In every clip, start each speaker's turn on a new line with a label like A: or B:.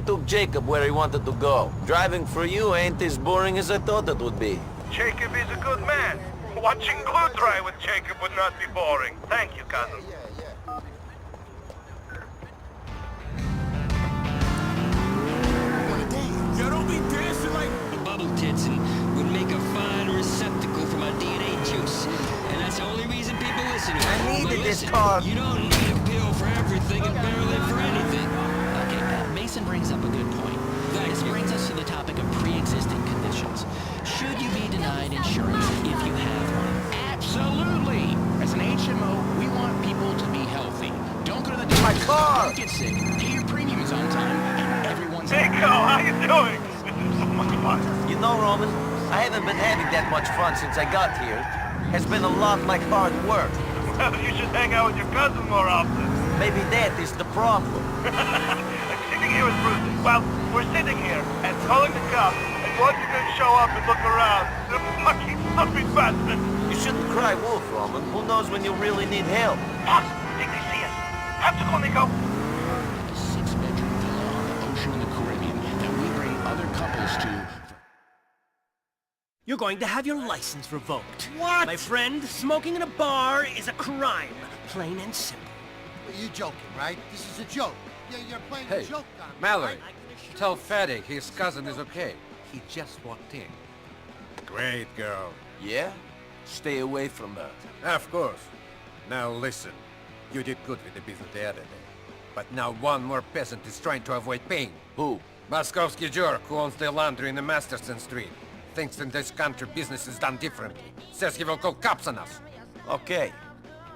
A: took Jacob where he wanted to go. Driving for you ain't as boring as I thought it would be.
B: Jacob is a good man. Watching glue dry with Jacob would not be boring. Thank you, cousin.
C: You don't be dancing like
D: The bubble tits and would make a fine receptacle for my DNA juice. And that's the only reason people listen to me.
A: I needed
D: But
A: this
D: listen,
A: car.
D: You don't need a pill for everything and barrel in for anything.
E: Okay, Mason brings up a good point. This brings us to the topic of pre-existing conditions. Should you be denied insurance if you have one?
F: Absolutely! As an HMO, we want people to be healthy. Don't go to the doctor.
A: My car!
F: Don't get sick. Pay your premiums on time, and everyone's
B: Hey,
F: happy.
B: Carl, how you doing? This is so much fun.
A: You know, Roman, I haven't been having that much fun since I got here. Has been a lot like hard work.
B: Well, you should hang out with your cousin more often.
A: Maybe that is the problem.
B: I'm sitting here with Bruce. Well, we're sitting here and calling the cops. And once you can show up and look around, the fucking stupid bastard.
A: You shouldn't cry wolf, Roman. Who knows when you really need help?
B: Boss, think they see us? Have to call Nico.
F: A 6-bedroom villa on the ocean in the Caribbean that we bring other couples to.
C: You're going to have your license revoked.
G: What?
C: My friend, smoking in a bar is a crime. Plain and simple.
G: You're joking, right? This is a joke. You're playing
H: Hey,
G: a joke on me,
H: Mallory,
G: right?
H: tell Fatty his cousin is okay. He just walked in. Great girl.
A: Yeah? Stay away from her.
H: Of course. Now listen. You did good with the business the other day. But now one more peasant is trying to avoid paying.
A: Who?
H: Moskovsky jerk who owns the laundry in the Masterson Street. Thinks in this country business is done differently. Says he will call cops on us.
A: Okay.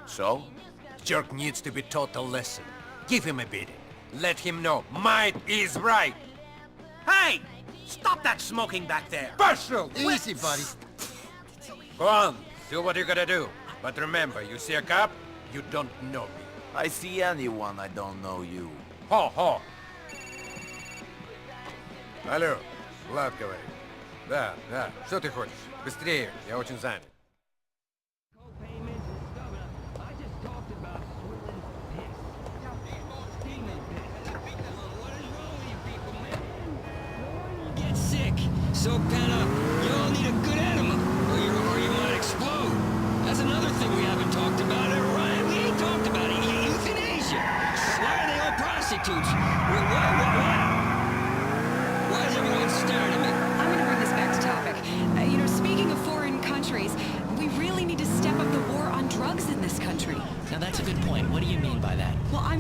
A: So?
H: Jerk needs to be taught a lesson. Give him a beating. Let him know might is right.
C: Hey! Stop that smoking back there!
H: Partial!
G: Easy, buddy.
H: Go on, do what you gotta do. But remember, you see a cop, you don't know me.
A: I see anyone, I don't know you.
H: Ho-ho! Алло, Влад говорит. Да, что ты хочешь? Быстрее, я очень занят.
D: Get sick, so pent up, you all need a good enema, or you might explode. That's another thing we haven't talked about, Ryan. We ain't talked about it. Euthanasia. Why are they all prostitutes? Why is everyone staring at me?
I: I'm gonna bring this back to topic. Speaking of foreign countries, we really need to step up the war on drugs in this country.
E: Now that's a good point. What do you mean by that?
I: Well,
A: I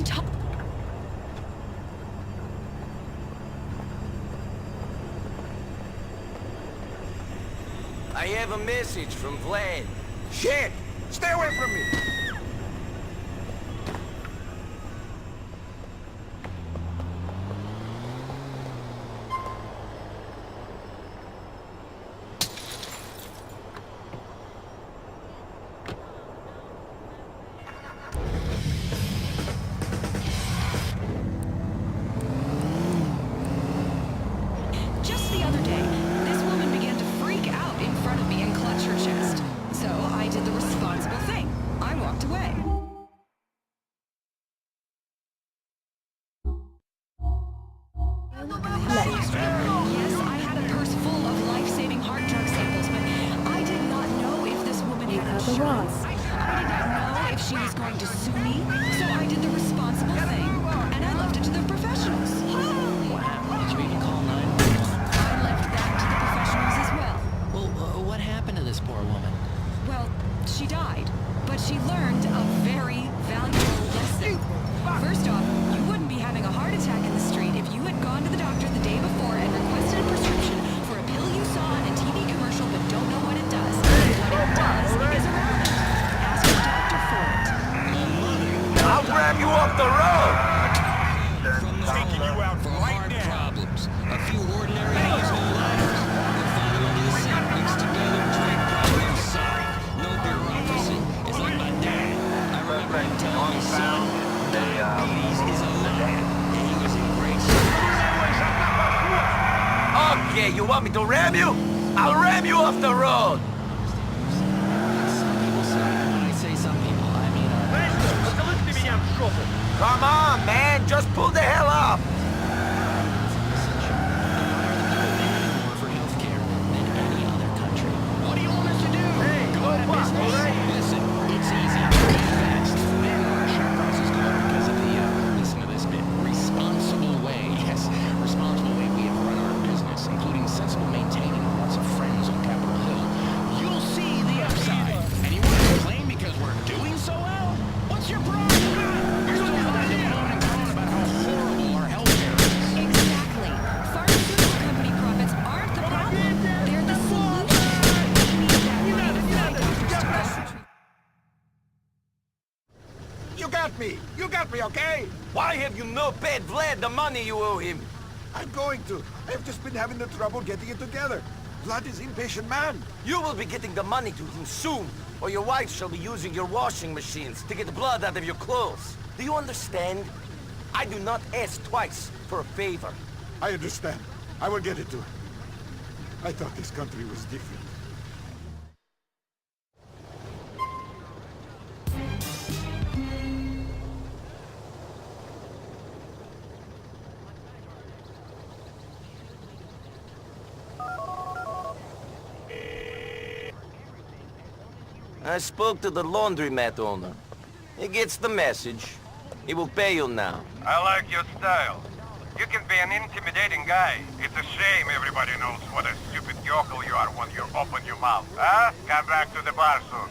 A: have a message from Vlad.
H: Shit! Stay away from me!
I: just the other day, this woman began to freak out in front of me and clutch her chest. So I did the responsible thing. I walked away. Yes, I had a purse full of life-saving heart drug samples, but I did not know if this woman had insurance. I did not know if she was going to sue me, so I did the responsible thing, and I left it to the professionals.
E: What happened? Did you even call 911?
I: I left that to the professionals as well.
E: Well, what happened to this poor woman?
I: Well, she died, but she learned a very valuable lesson. First off, you wouldn't be having a heart attack in the street if you had gone to the doctor the day before and requested a prescription for a pill you saw in a TV commercial but don't know what it does. What it does is irrelevant. Ask your doctor for it.
A: I'll grab you off the road!
D: Taking you out for hard problems. A few ordinary household items. You'll find them under the sink, mixed together, drink problem solved. No bureaucracy. It's like my dad. I remember him telling me, son, diabetes is a lie. And he was in great shape.
A: Okay, you want me to ram you? I'll ram you off the road!
E: Some people say, when I say some people, I mean
A: Come on, man, just pull the hell up!
B: me! You got me, okay?
A: Why have you not paid Vlad the money you owe him?
B: I'm going to. I've just been having the trouble getting it together. Vlad is an impatient man.
A: You will be getting the money to him soon, or your wife shall be using your washing machines to get the blood out of your clothes. Do you understand? I do not ask twice for a favor.
B: I understand. I will get it to him. I thought this country was different.
A: I spoke to the laundromat owner. He gets the message. He will pay you now.
H: I like your style. You can be an intimidating guy. It's a shame everybody knows what a stupid yokel you are when you open your mouth. Huh? Come back to the bar soon.